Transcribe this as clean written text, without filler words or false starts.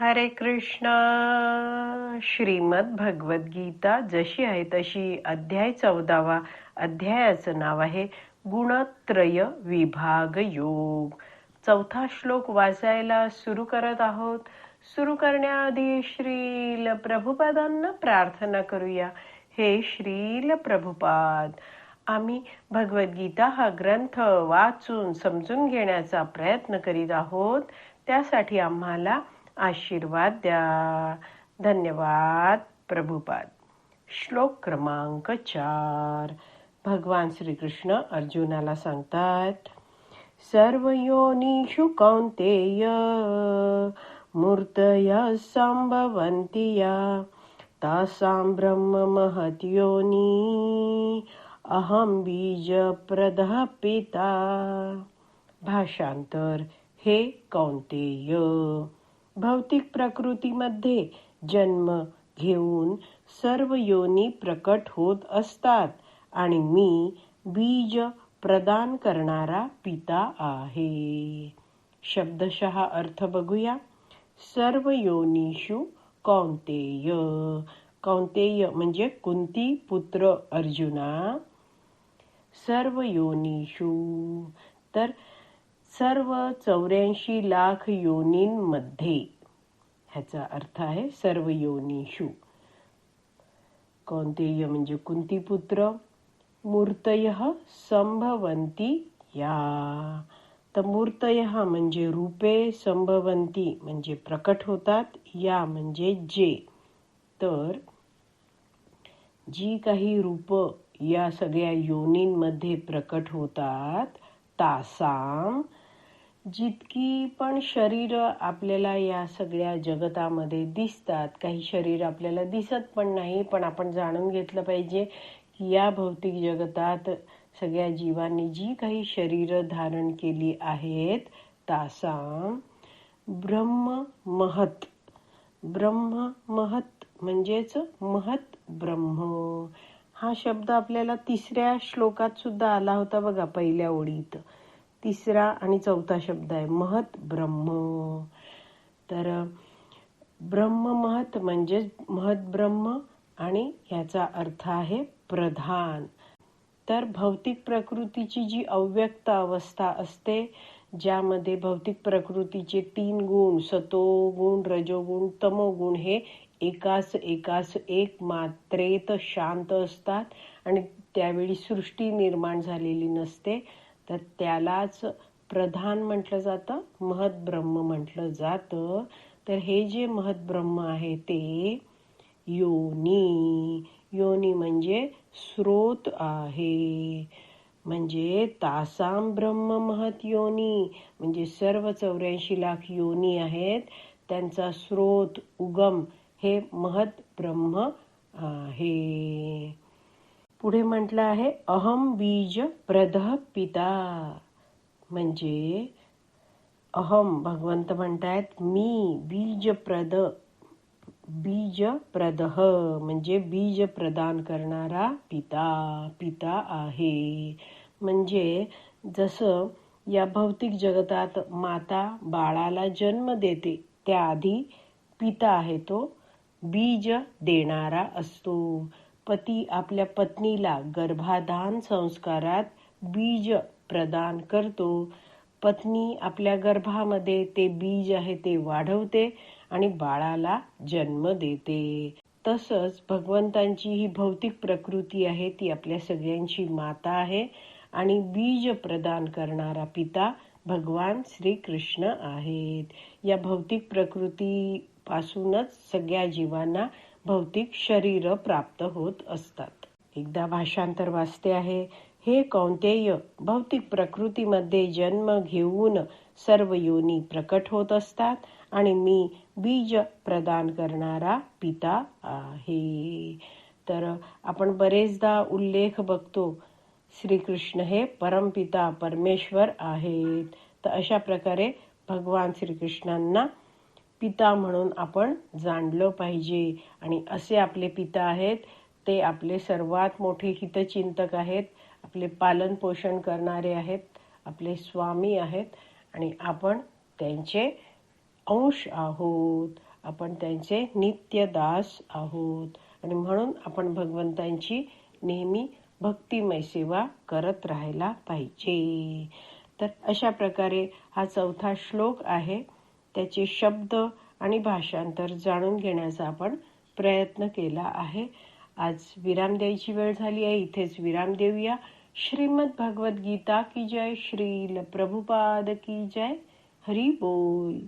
हरे कृष्ण. श्रीमद भगवद गीता जशी आहे तशी, अध्याय 14. अध्यायाचं नाव आहे गुणत्रय विभाग योग. 4था श्लोक वाचायला सुरू करत आहोत. सुरू करण्याआधी श्रील प्रभुपादांना प्रार्थना करूया. हे श्रील प्रभुपाद, आम्ही भगवद्गीता हा ग्रंथ वाचून समजून घेण्याचा प्रयत्न करीत आहोत. त्यासाठी आम्हाला आशीर्वाद द्या. धन्यवाद प्रभुपाद. श्लोक क्रमांक 4. भगवान श्रीकृष्ण अर्जुनाला सांगतात, सर्व योनिषु कौंतेय मूर्तयः संभवन्ति या तासां ब्रह्म महत् योनी अहम बीज प्रदः पिता. भाषांतर. हे कौंतेय, भौतिक प्रकृतीमध्ये जन्म घेऊन सर्व योनी प्रकट होत असतात आणि मी बीज प्रदान करणारा पिता आहे. शब्दशः अर्थ बघूया. सर्व योनिषु कौंतेय. कौंतेय म्हणजे कुंती पुत्र अर्जुना. सर्व योनिषु तर सर्व 84 लाख योनींमध्ये, ह्याचा अर्थ आहे सर्व योनिषु. कौंतेय म्हणजे कुंतीपुत्र. मूर्तयः संभवन्ति या. तर मूर्तयः म्हणजे रूपे, संभवन्ति म्हणजे प्रकट होतात, या म्हणजे जे. तर जी काही रूप या सगळ्या योनींमध्ये प्रकट होतात, तासाम, जितकी पण शरीर आपल्याला या सगळ्या जगतामध्ये दिसतात, काही शरीर आपल्याला दिसत पण नाही, पण आपण जाणून घेतलं पाहिजे की या भौतिक जगतात सगळ्या जीवांनी जी काही शरीर धारण केली आहेत, तासाम ब्रह्म महत्. ब्रह्म महत् म्हणजेच महत् ब्रह्म. हा शब्द आपल्याला 3ऱ्या श्लोकात सुद्धा आला होता बघा, पहिल्या ओळीत. 3रा आणि 4था शब्द आहे महत् ब्रह्म. तर ब्रह्म महत् म्हणजे महत् ब्रह्म, आणि ह्याचा अर्थ आहे प्रधान. तर भौतिक प्रकृतीची जी अव्यक्त अवस्था असते, ज्यामध्ये भौतिक प्रकृतीचे 3 गुण, सतोगुण, रजोगुण, तमोगुण, हे एकाच एक मात्रेत शांत असतात आणि त्यावेळी सृष्टी निर्माण झालेली नसते, तर त्यालाच प्रधान म्हटलं जातं, महत् ब्रह्म म्हटलं जातं. तर हे जे महत् ब्रह्म आहे ते योनी. योनी म्हणजे स्रोत आहे. म्हणजे तासाम ब्रह्म महत् योनी म्हणजे सर्व 84 लाख योनी आहेत, त्यांचा स्रोत, उगम हे महत् ब्रह्म आहे. पुढे म्हटलं आहे अहम बीज प्रदः पिता. म्हणजे अहम भगवंत म्हणतायत मी बीजप्रदः म्हणजे बीज प्रदान करणारा पिता आहे. म्हणजे जसं या भौतिक जगतात माता बाळाला जन्म देते, त्याआधी पिता आहे तो बीज देणारा असतो. पती आपल्या पत्नीला गर्भाधान संस्कारात बीज प्रदान करतो. पत्नी आपल्या गर्भामध्ये ते बीज आहे ते वाढवते आणि बाळाला जन्म देते. तसंच भगवंतांची ही भौतिक प्रकृती आहे ती आपल्या सगळ्यांची माता आहे आणि बीज प्रदान करणारा पिता भगवान श्रीकृष्ण आहेत. या भौतिक प्रकृतीपासूनच सगळ्या जीवांना भौतिक शरीर प्राप्त होत असतात. एकदा भाषांतर वाचते आहे. हे कौंतेय, भौतिक प्रकृतीमध्ये जन्म घेऊन सर्व योनी प्रकट होत असतात आणि मी बीज प्रदान करणारा पिता आहे. तर आपण बरेचदा उल्लेख बघतो, श्रीकृष्ण हे परमपिता परमेश्वर आहेत. तर अशा प्रकारे भगवान श्रीकृष्णांना पिता म्हणून आपण जाणलं पाहिजे. आणि असे आपले पिता आहेत, ते आपले सर्वात मोठे हितचिंतक आहेत, आपले पालन पोषण करणारे आहेत, आपले स्वामी आहेत आणि आपण त्यांचे अंश आहोत. आपण त्यांचे नित्य दास आहोत आणि म्हणून आपण भगवंतांची नेहमी भक्तिमय सेवा करत राहायला पाहिजे. तर अशा प्रकारे हा 4था श्लोक आहे. त्याचे शब्द आणि भाषांतर जाणून घेण्याचा आपण प्रयत्न केला आहे. आज विराम द्यायची वेळ झाली आहे. इथेच विराम देऊया. श्रीमद भगवत गीता की जय. श्रील प्रभुपाद की जय. हरी बोल.